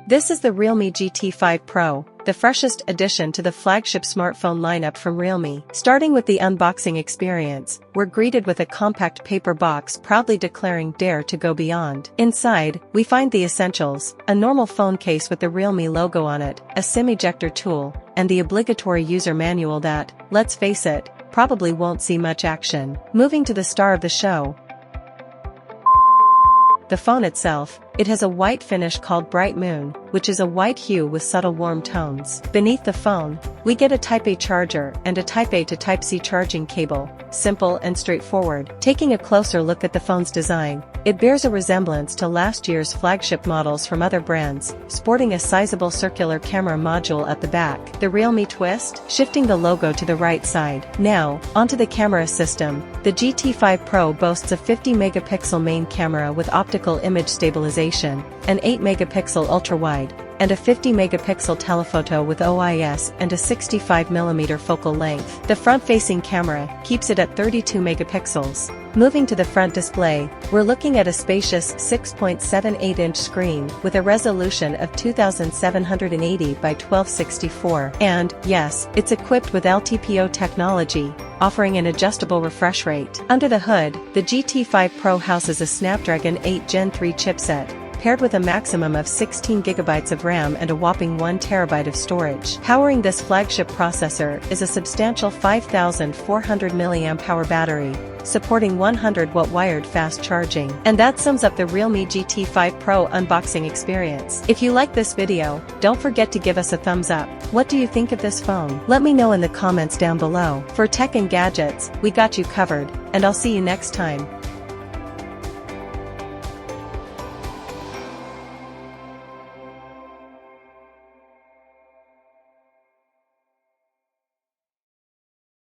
This is the Realme GT5 Pro, the freshest addition to the flagship smartphone lineup from Realme. Starting with the unboxing experience, we're greeted with a compact paper box proudly declaring "Dare to go beyond." Inside, we find the essentials: a normal phone case with the Realme logo on it, a SIM ejector tool, and the obligatory user manual that, let's face it, probably won't see much action. Moving to the star of the show, the phone itself. It has a white finish called Bright Moon, which is a white hue with subtle warm tones. Beneath the phone, we get a Type-A charger and a Type-A to Type-C charging cable, simple and straightforward. Taking a closer look at the phone's design, it bears a resemblance to last year's flagship models from other brands, sporting a sizable circular camera module at the back. The Realme twist, shifting the logo to the right side. Now, onto the camera system. The GT5 Pro boasts a 50-megapixel main camera with optical image stabilization, an 8-megapixel ultra-wide, and a 50-megapixel telephoto with OIS and a 65mm focal length. The front-facing camera keeps it at 32 megapixels. Moving to the front display, we're looking at a spacious 6.78-inch screen with a resolution of 2780 by 1264. And, yes, it's equipped with LTPO technology, offering an adjustable refresh rate. Under the hood, the GT5 Pro houses a Snapdragon 8 Gen 3 chipset, paired with a maximum of 16 GB of RAM and a whopping 1 TB of storage. Powering this flagship processor is a substantial 5400 mAh battery, supporting 100-watt wired fast charging. And that sums up the Realme GT5 Pro unboxing experience. If you like this video, don't forget to give us a thumbs up. What do you think of this phone? Let me know in the comments down below. For tech and gadgets, we got you covered, and I'll see you next time.